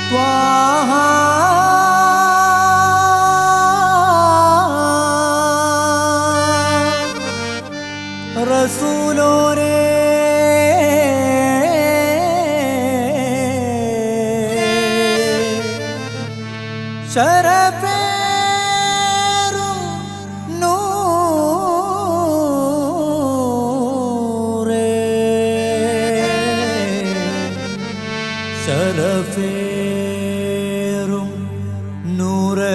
ത്വാഹ റസൂലോരേ ശരഫേറും നൂറേ ശരഫേറും നൂറേ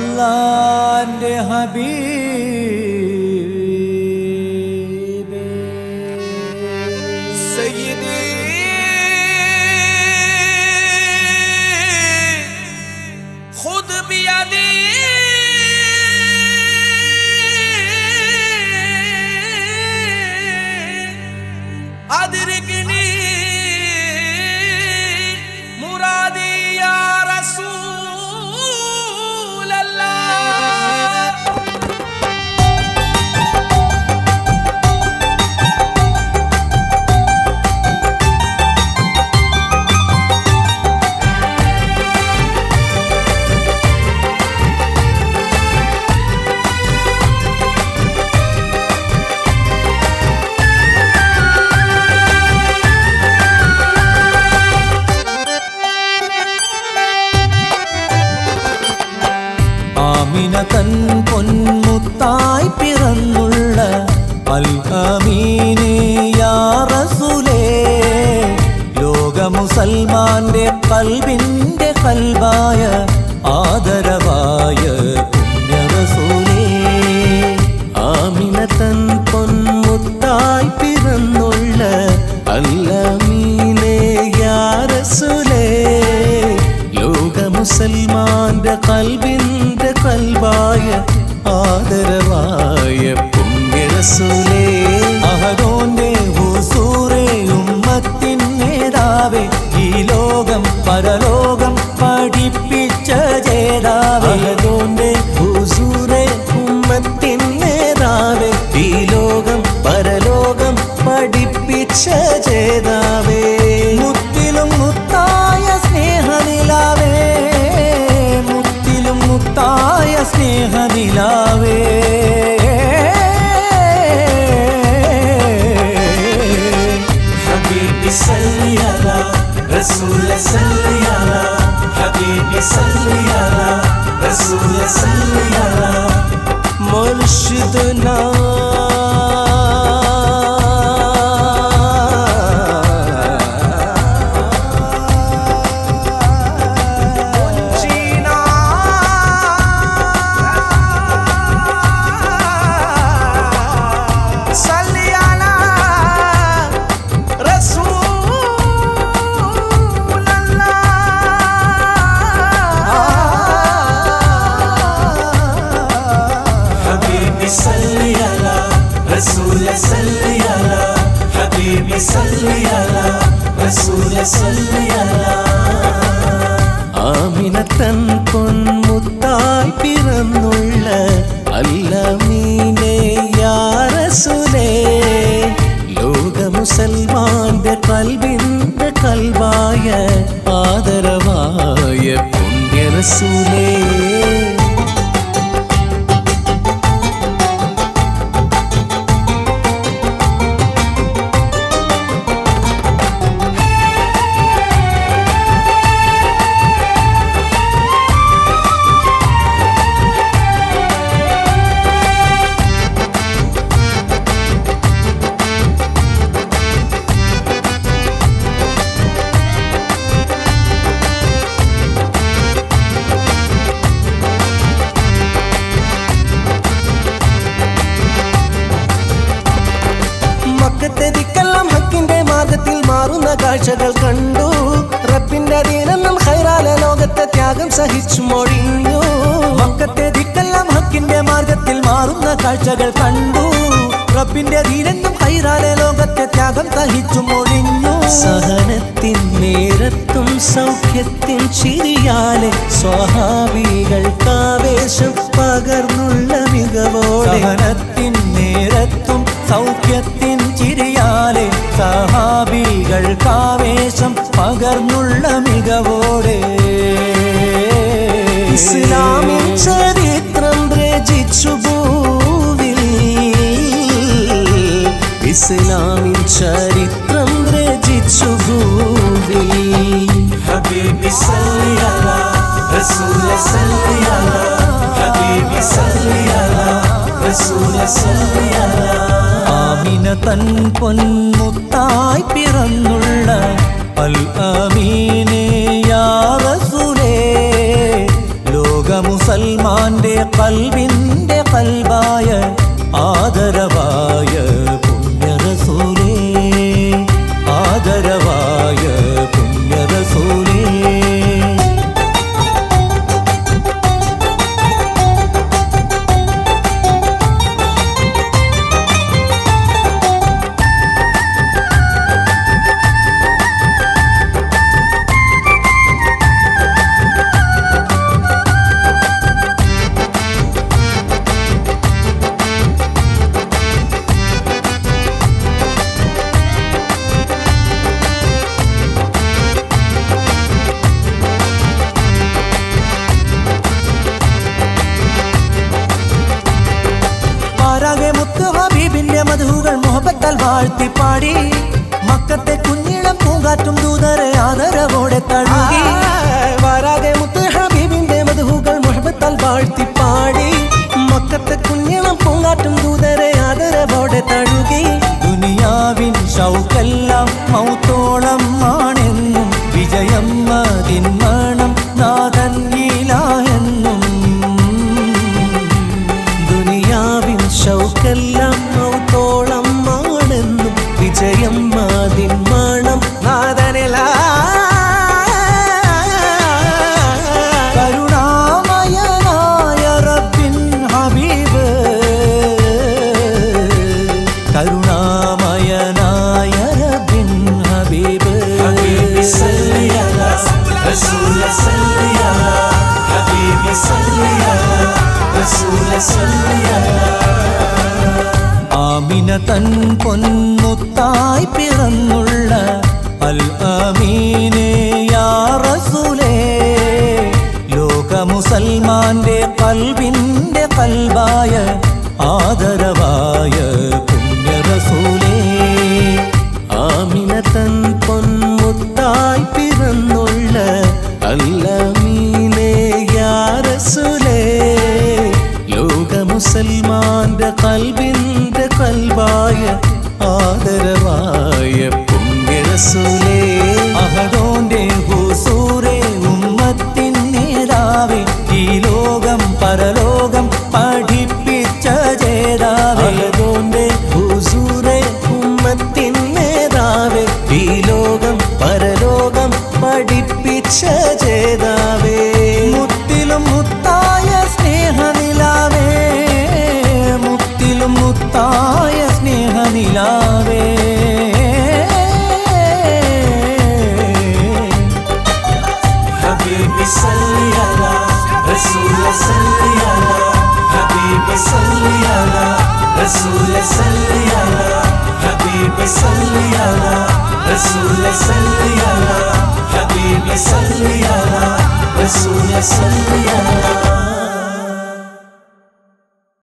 അല്ലാഹുവിന്റെ ഹബീബേ സയ്യിദി ഖുദ് ബിയദി അദ്രിക്നി മുറാദി യാ ആമിനതൻ പൊന്മുത്തായി പിറന്നുള്ള അൽ അമീനേ യാ റസൂലേ ലോക മുസൽമാന്റെ ഖൽബിന്റെ ഖൽബായ ആദരവായ പുണ്യ റസൂലേ ആമിനതൻ പൊന്മുത്തായി പിറന്നുള്ള അൽ അമീനേ യാ റസൂലേ ലോക മുസൽമാന്റെ ഖൽബിന്റെ ഖൽബായ ആദരവായ പുണ്യ റസൂലേ അഹദോന്റെ ഹുസൂറേ ഉമ്മത്തിൻ നേതാവേ ഈ ലോകം പരലോകം പഠിപ്പിച്ച ജേതാവേ അഹദോന്റെ ഹുസൂറേ ഉമ്മത്തിൻ നേതാവേ ഈ ലോകം പരലോകം പഠിപ്പിച്ച ജേതാവേ മുത്തിലും മുത്തായ സ്നേഹനിലാവേ മുത്തിലും മുത്തായ സ്നേഹനിലാവേ ഹബീബി സല്ലി അലാ റസൂല സല്ലി അലാ ഹബീബി സല്ലി അലാ റസൂല സല്ലി അലാ മുർഷിദുനാ ആമിനതൻ പൊന്മുത്തായി പിറന്നുള്ള അൽ അമീനേ യാ റസൂലേ ലോക മുസൽമാന്റെ ഖൽബിന്റെ ഖൽബായ ആദരവായ പുണ്യ റസൂലേ ഹക്കിന്റെ മാർഗത്തിൽ മാറുന്ന കാഴ്ചകൾ കണ്ടു റബ്ബിന്റെ ദീനെന്നും ഖൈറാല ലോകത്തെ ത്യാഗം സഹിച്ചു മൊഴിഞ്ഞു മക്കത്തെ ദിക്കെല്ലാം ഹക്കിന്റെ മാർഗത്തിൽ മാറുന്ന കാഴ്ചകൾ കണ്ടു റബ്ബിന്റെ ദീനെന്നും ഖൈറാല ലോകത്തെ ത്യാഗം സഹിച്ചു മൊഴിഞ്ഞു സഹനത്തിൻ നേരത്തും സൗഖ്യത്തിൻ ചിരിയാലെ സ്വഹാബികൾക്കാവേശം പകർന്നുള്ള മികവോടെ സഹനത്തിൻ നേരത്തും സൗഖ്യത്തിൻ റസൂലെ സല്ലി അലാ ആമിന തൻ പൊന്മുത്തായി പിറന്നുള്ള അൽ അമീനേ യാ റസൂലേ ലോക മുസൽമാന്റെ ഖൽബിന്റെ ഖൽബായ ആദരവായ പുണ്യ റസൂലേ ആദരവായ പുണ്യ റസൂലേ ഹബീബിന്റെ മധുകൾ മുഹബത്താൽ വാഴ്ത്തിപ്പാടി മക്കത്തെ കുഞ്ഞിളം പൂങ്കാറ്റും ദൂതരെ ആദരവോടെ തഴുകി വാരാകെ മുത്ത് ഹബീബിന്റെ മധുകൾ മുഹബത്താൽ വാഴ്ത്തിപ്പാടി മക്കത്തെ കുഞ്ഞിളം പൂങ്കാറ്റും ദൂതരെ ആദരവോടെ തഴുകി ദുനിയാവിൻ ഷൗക്കെല്ലാം മൗത്തോളം ആണെന്നും വിജയം അതിൻ മണം നാഥൻ ഇലാഹെന്നും ദുനിയാവിൻ ഷൗക്കെല്ലാം മൗത്തോളം ആണെന്നും വിജയം അതിൻ മണം നാഥനില കരുണാമയനായ റബ്ബിൻ ഹബീബ് കരുണാമയനായ റബ്ബിൻ ഹബീബ് ഹബീബി സല്ലി അലാ റസൂല സല്ലി അലാ ഹബീബി സല്ലി അലാ റസൂല സല്ലി അലാ ആമിന തൻ പൊന്മുത്തായി പിറന്നുള്ള അൽ അമീനേ യാ റസൂലേ ലോക മുസൽമാന്റെ ഖൽബിന്റെ ഖൽബായ ആദരവായ പുണ്യ റസൂലേ ആമിന തൻ പൊന്മുത്തായി പിറന്നുള്ള അൽ അമീനേ യാ റസൂലേ ലോക മുസൽമാന്റെ ഖൽബിന്റെ ഖൽബായ ആദരവായ പുണ്യ റസൂലേ അഹദോന്റെ ഹുസൂറേ ഉമ്മത്തിൻ നേതാവേ ഈ ലോകം പരലോകം പഠിപ്പിച്ച ജേതാവേ അഹദോന്റെ ഹുസൂറേ ഉമ്മത്തിൻ നേതാവേ ഈ ലോകം പരലോകം പഠിപ്പിച്ച ജേതാവേ മുത്തിലും മുത്തായ സ്നേഹനിലാവേ മുത്തിലും മുത്തായ സ്നേഹനിലാവേ ഹബീബി സല്ലി അലാ റസൂല സല്ലി അലാ ഹബീബി സല്ലി അലാ റസൂല സല്ലി അലാ ഹബീബി സല്ലി അലാ റസൂല സല്ലി അലാ ഹബീബി സല്ലി അലാ റസൂല സല്ലി അലാ